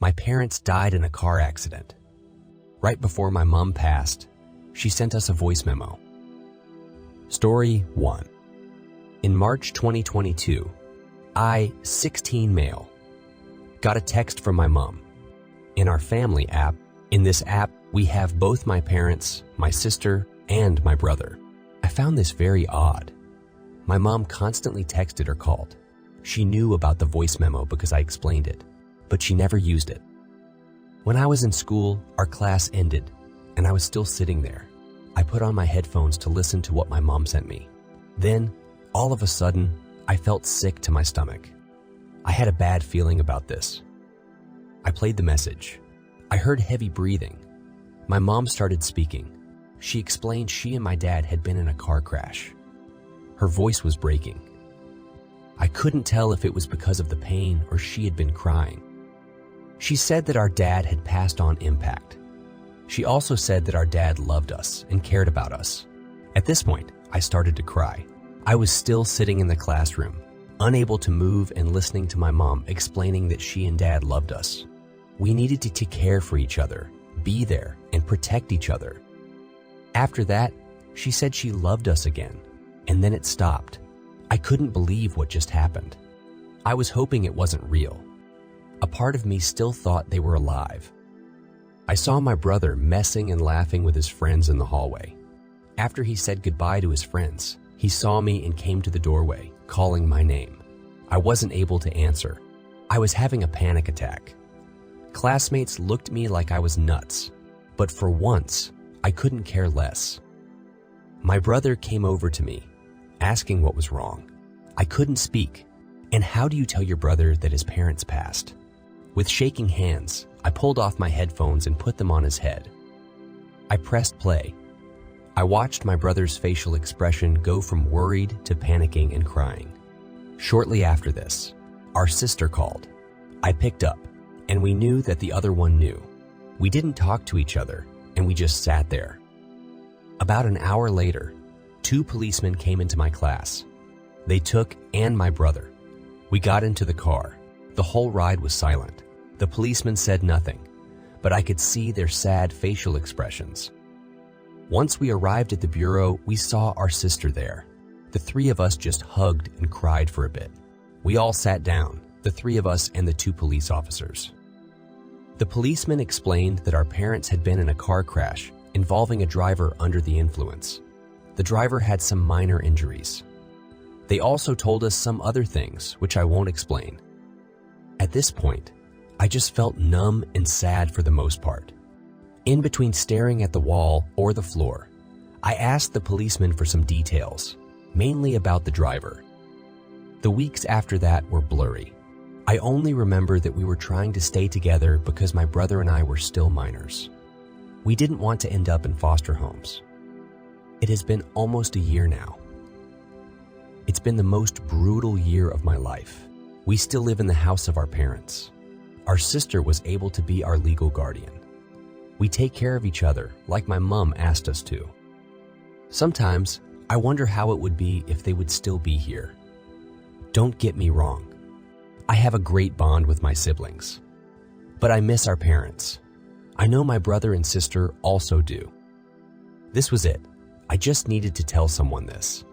My parents died in a car accident. Right before my mom passed, she sent us a voice memo. Story 1. In March 2022, I, 16 male, got a text from my mom. In our family app, in this app, we have both my parents, my sister, and my brother. I found this very odd. My mom constantly texted or called. She knew about the voice memo because I explained it, but she never used it. When I was in school, our class ended, and I was still sitting there. I put on my headphones to listen to what my mom sent me. Then, all of a sudden, I felt sick to my stomach. I had a bad feeling about this. I played the message. I heard heavy breathing. My mom started speaking. She explained she and my dad had been in a car crash. Her voice was breaking. I couldn't tell if it was because of the pain or she had been crying. She said that our dad had passed on impact. She also said that our dad loved us and cared about us. At this point, I started to cry. I was still sitting in the classroom, unable to move and listening to my mom explaining that she and dad loved us. We needed to take care for each other, be there, and protect each other. After that, she said she loved us again, and then it stopped. I couldn't believe what just happened. I was hoping it wasn't real. A part of me still thought they were alive. I saw my brother messing and laughing with his friends in the hallway. After he said goodbye to his friends, he saw me and came to the doorway, calling my name. I wasn't able to answer. I was having a panic attack. Classmates looked at me like I was nuts, but for once, I couldn't care less. My brother came over to me, asking what was wrong. I couldn't speak. And how do you tell your brother that his parents passed? With shaking hands, I pulled off my headphones and put them on his head. I pressed play. I watched my brother's facial expression go from worried to panicking and crying. Shortly after this, our sister called. I picked up, and we knew that the other one knew. We didn't talk to each other, and we just sat there. About an hour later, 2 policemen came into my class. They took and my brother. We got into the car. The whole ride was silent. The policemen said nothing, but I could see their sad facial expressions. Once we arrived at the bureau, we saw our sister there. The 3 of us just hugged and cried for a bit. We all sat down, the 3 of us and the 2 police officers. The policeman explained that our parents had been in a car crash involving a driver under the influence. The driver had some minor injuries. They also told us some other things, which I won't explain. At this point, I just felt numb and sad for the most part. In between staring at the wall or the floor, I asked the policeman for some details, mainly about the driver. The weeks after that were blurry. I only remember that we were trying to stay together because my brother and I were still minors. We didn't want to end up in foster homes. It has been almost a year now. It's been the most brutal year of my life. We still live in the house of our parents. Our sister was able to be our legal guardian. We take care of each other like my mom asked us to. Sometimes, I wonder how it would be if they would still be here. Don't get me wrong. I have a great bond with my siblings. But I miss our parents. I know my brother and sister also do. This was it. I just needed to tell someone this.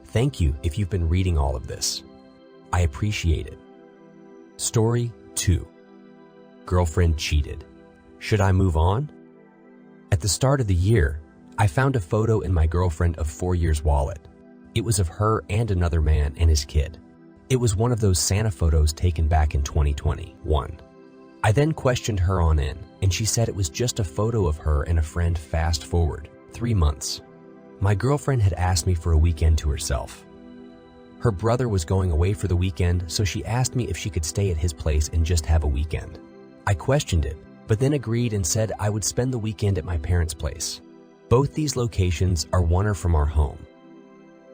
Thank you if you've been reading all of this. I appreciate it. Story 2. Girlfriend cheated. Should I move on? At the start of the year, I found a photo in my girlfriend of 4 years' wallet. It was of her and another man and his kid. It was one of those Santa photos taken back in 2021. I then questioned her on in, and she said it was just a photo of her and a friend fast forward 3 months. My girlfriend had asked me for a weekend to herself. Her brother was going away for the weekend, so she asked me if she could stay at his place and just have a weekend. I questioned it, but then agreed and said I would spend the weekend at my parents' place. Both these locations are 1 hour from our home.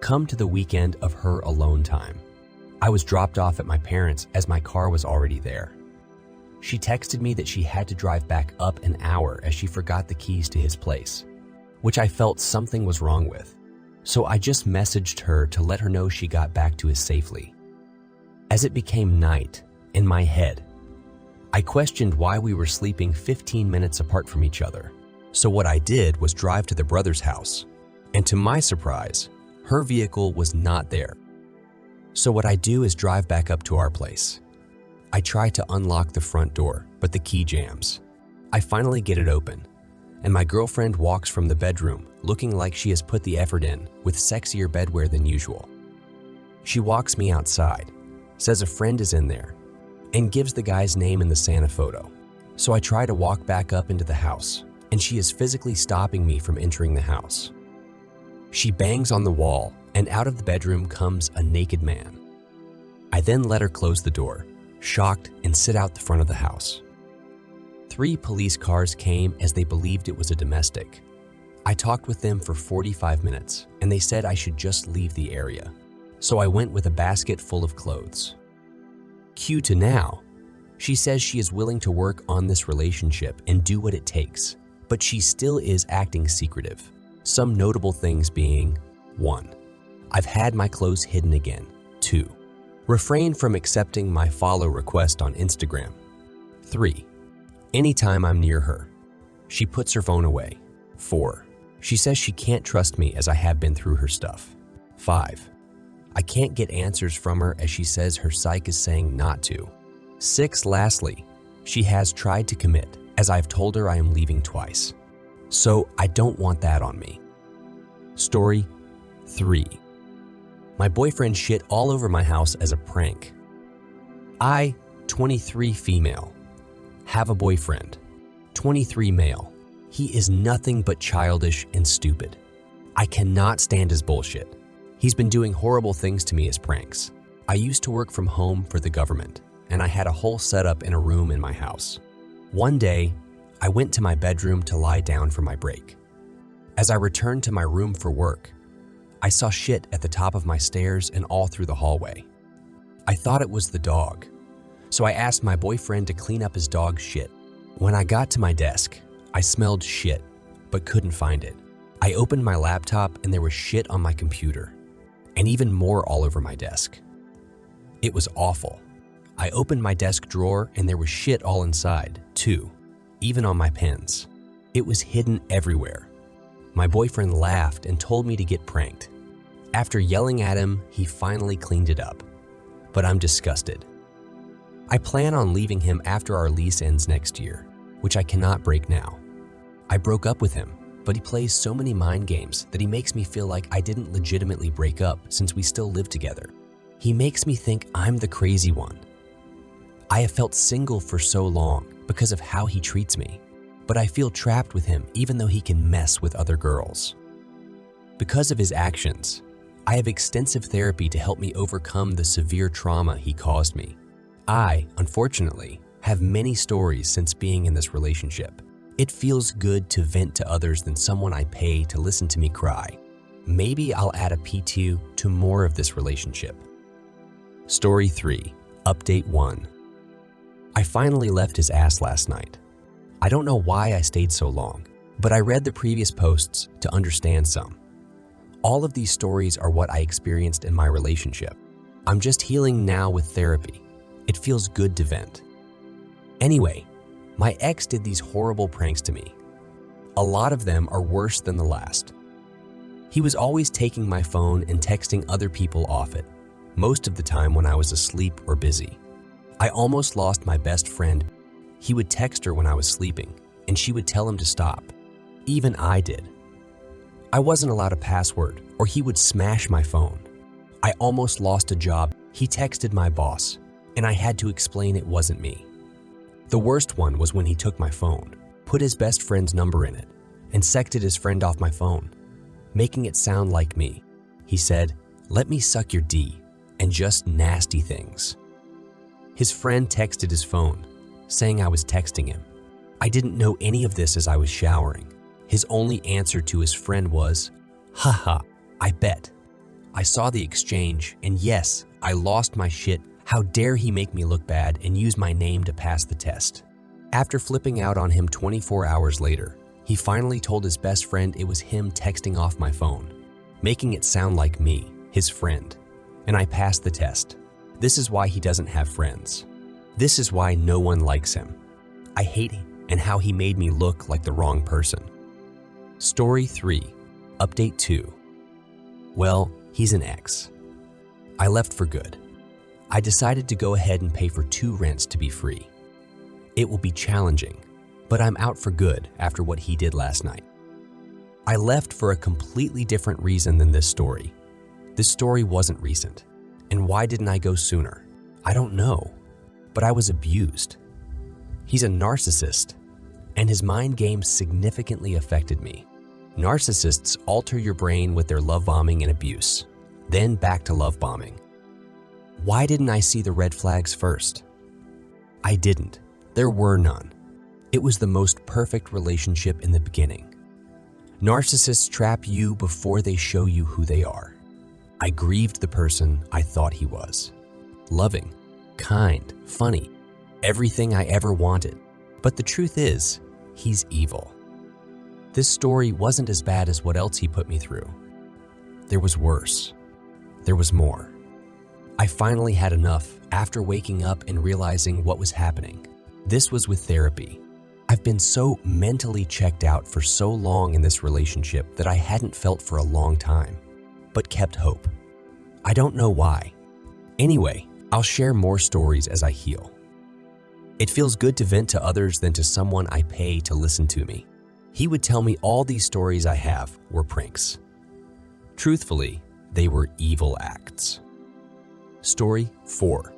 Come to the weekend of her alone time. I was dropped off at my parents' as my car was already there. She texted me that she had to drive back up an hour as she forgot the keys to his place, which I felt something was wrong with. So I just messaged her to let her know she got back to us safely. As it became night, in my head, I questioned why we were sleeping 15 minutes apart from each other. So what I did was drive to the brother's house. And to my surprise, her vehicle was not there. So what I do is drive back up to our place. I try to unlock the front door, but the key jams. I finally get it open, and my girlfriend walks from the bedroom looking like she has put the effort in with sexier bedwear than usual. She walks me outside, says a friend is in there, and gives the guy's name in the Santa photo. So I try to walk back up into the house, and she is physically stopping me from entering the house. She bangs on the wall, and out of the bedroom comes a naked man. I then let her close the door, shocked, and sit out the front of the house. 3 police cars came as they believed it was a domestic. I talked with them for 45 minutes, and they said I should just leave the area. So I went with a basket full of clothes. Cue to now. She says she is willing to work on this relationship and do what it takes, but she still is acting secretive. Some notable things being: 1. I've had my clothes hidden again. 2. Refrain from accepting my follow request on Instagram. 3. Anytime I'm near her, she puts her phone away. 4. She says she can't trust me as I have been through her stuff. 5. I can't get answers from her as she says her psych is saying not to. 6. Lastly, she has tried to commit as I've told her I am leaving twice. So I don't want that on me. Story 3. My boyfriend shit all over my house as a prank. I, 23 female, have a boyfriend, 23 male. He is nothing but childish and stupid. I cannot stand his bullshit. He's been doing horrible things to me as pranks. I used to work from home for the government, and I had a whole setup in a room in my house. One day, I went to my bedroom to lie down for my break. As I returned to my room for work, I saw shit at the top of my stairs and all through the hallway. I thought it was the dog, so I asked my boyfriend to clean up his dog's shit. When I got to my desk, I smelled shit, but couldn't find it. I opened my laptop and there was shit on my computer, and even more all over my desk. It was awful. I opened my desk drawer and there was shit all inside, too, even on my pens. It was hidden everywhere. My boyfriend laughed and told me to get pranked. After yelling at him, he finally cleaned it up, but I'm disgusted. I plan on leaving him after our lease ends next year, which I cannot break now. I broke up with him, but he plays so many mind games that he makes me feel like I didn't legitimately break up since we still live together. He makes me think I'm the crazy one. I have felt single for so long because of how he treats me, but I feel trapped with him even though he can mess with other girls. Because of his actions, I have extensive therapy to help me overcome the severe trauma he caused me. I, unfortunately, have many stories since being in this relationship. It feels good to vent to others than someone I pay to listen to me cry. Maybe I'll add a P2 to more of this relationship. Story 3, Update 1. I finally left his ass last night. I don't know why I stayed so long, but I read the previous posts to understand some. All of these stories are what I experienced in my relationship. I'm just healing now with therapy. It feels good to vent. Anyway, my ex did these horrible pranks to me. A lot of them are worse than the last. He was always taking my phone and texting other people off it, most of the time when I was asleep or busy. I almost lost my best friend. He would text her when I was sleeping, and she would tell him to stop. Even I did. I wasn't allowed a password, or he would smash my phone. I almost lost a job. He texted my boss, and I had to explain it wasn't me. The worst one was when he took my phone, put his best friend's number in it, and sected his friend off my phone, making it sound like me. He said, "Let me suck your D," and just nasty things. His friend texted his phone, saying I was texting him. I didn't know any of this as I was showering. His only answer to his friend was, "Haha, I bet." I saw the exchange, and yes, I lost my shit. How dare he make me look bad and use my name to pass the test? After flipping out on him 24 hours later, he finally told his best friend it was him texting off my phone, making it sound like me, his friend, and I passed the test. This is why he doesn't have friends. This is why no one likes him. I hate him and how he made me look like the wrong person. Story 3, Update 2. Well, he's an ex. I left for good. I decided to go ahead and pay for 2 rents to be free. It will be challenging, but I'm out for good after what he did last night. I left for a completely different reason than this story. This story wasn't recent. And why didn't I go sooner? I don't know, but I was abused. He's a narcissist, and his mind games significantly affected me. Narcissists alter your brain with their love bombing and abuse, then back to love bombing. Why didn't I see the red flags first? I didn't. There were none. It was the most perfect relationship in the beginning. Narcissists trap you before they show you who they are. I grieved the person I thought he was. Loving, kind, funny, everything I ever wanted. But the truth is, he's evil. This story wasn't as bad as what else he put me through. There was worse. There was more. I finally had enough after waking up and realizing what was happening. This was with therapy. I've been so mentally checked out for so long in this relationship that I hadn't felt for a long time, but kept hope. I don't know why. Anyway, I'll share more stories as I heal. It feels good to vent to others than to someone I pay to listen to me. He would tell me all these stories I have were pranks. Truthfully, they were evil acts. Story 4.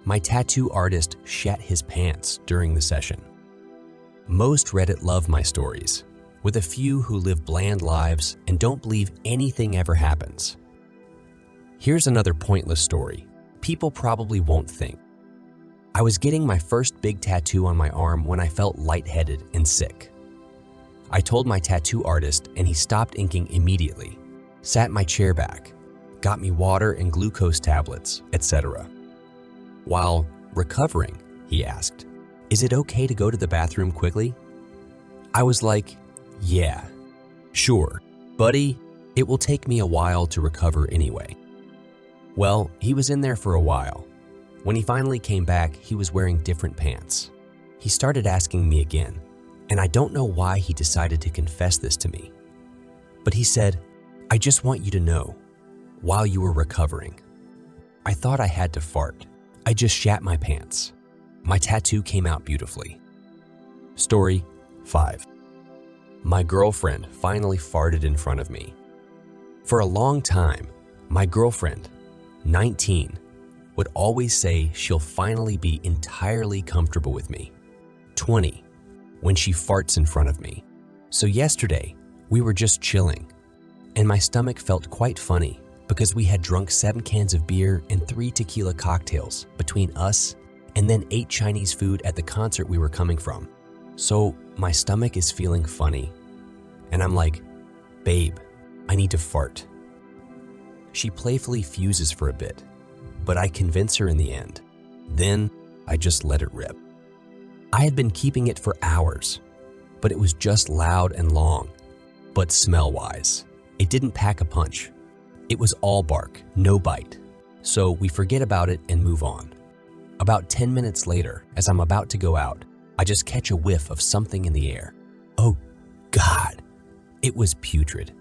My tattoo artist shat his pants during the session. Most Reddit love my stories, with a few who live bland lives and don't believe anything ever happens. Here's another pointless story people probably won't think. I was getting my first big tattoo on my arm when I felt lightheaded and sick. I told my tattoo artist and he stopped inking immediately, sat my chair back, got me water and glucose tablets, etc. While recovering, he asked, "Is it okay to go to the bathroom quickly?" I was like, "Yeah, sure, buddy, it will take me a while to recover anyway." Well, he was in there for a while. When he finally came back, he was wearing different pants. He started asking me again, and I don't know why he decided to confess this to me. But he said, "I just want you to know, while you were recovering." I thought I had to fart. I just shat my pants. My tattoo came out beautifully. Story 5. My girlfriend finally farted in front of me. For a long time, my girlfriend, 19, would always say she'll finally be entirely comfortable with me. 20, when she farts in front of me. So yesterday, we were just chilling, and my stomach felt quite funny because we had drunk 7 cans of beer and 3 tequila cocktails between us and then 8 Chinese food at the concert we were coming from. So my stomach is feeling funny, and I'm like, "Babe, I need to fart." She playfully fuses for a bit, but I convince her in the end. Then I just let it rip. I had been keeping it for hours, but it was just loud and long. But smell-wise, it didn't pack a punch. It was all bark, no bite. So we forget about it and move on. About 10 minutes later, as I'm about to go out, I just catch a whiff of something in the air. Oh God, it was putrid.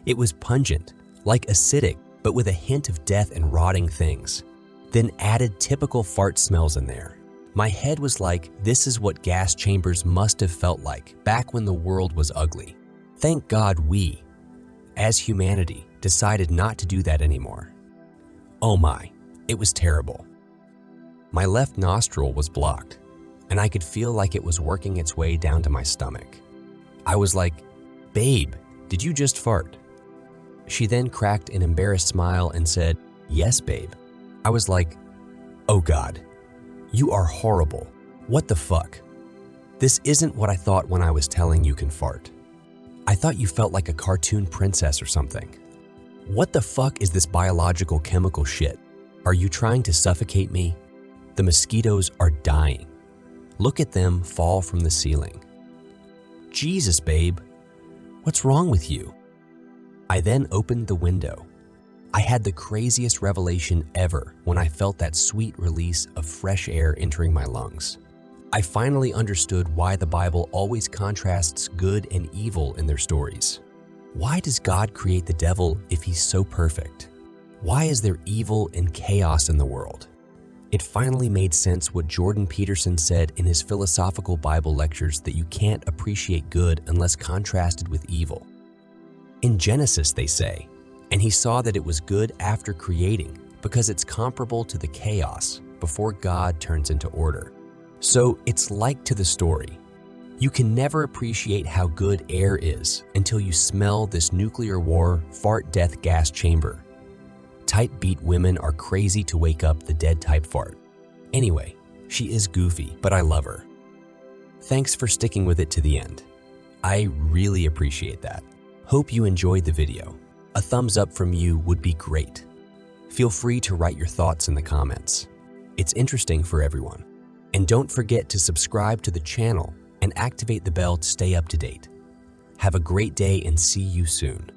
It was pungent, like acidic, but with a hint of death and rotting things. Then added typical fart smells in there. My head was like, this is what gas chambers must have felt like back when the world was ugly. Thank God we, as humanity, decided not to do that anymore. Oh my, it was terrible. My left nostril was blocked, and I could feel like it was working its way down to my stomach. I was like, "Babe, did you just fart?" She then cracked an embarrassed smile and said, "Yes, babe." I was like, "Oh God, you are horrible. What the fuck? This isn't what I thought when I was telling you can fart. I thought you felt like a cartoon princess or something. What the fuck is this biological chemical shit? Are you trying to suffocate me? The mosquitoes are dying. Look at them fall from the ceiling. Jesus, babe, what's wrong with you?" I then opened the window. I had the craziest revelation ever when I felt that sweet release of fresh air entering my lungs. I finally understood why the Bible always contrasts good and evil in their stories. Why does God create the devil if he's so perfect? Why is there evil and chaos in the world? It finally made sense what Jordan Peterson said in his philosophical Bible lectures, that you can't appreciate good unless contrasted with evil. In Genesis, they say, and he saw that it was good after creating, because it's comparable to the chaos before God turns into order. So it's like to the story. You can never appreciate how good air is until you smell this nuclear war fart death gas chamber. Type beat women are crazy to wake up the dead type fart. Anyway, she is goofy, but I love her. Thanks for sticking with it to the end. I really appreciate that. Hope you enjoyed the video. A thumbs up from you would be great. Feel free to write your thoughts in the comments. It's interesting for everyone. And don't forget to subscribe to the channel and activate the bell to stay up to date. Have a great day and see you soon.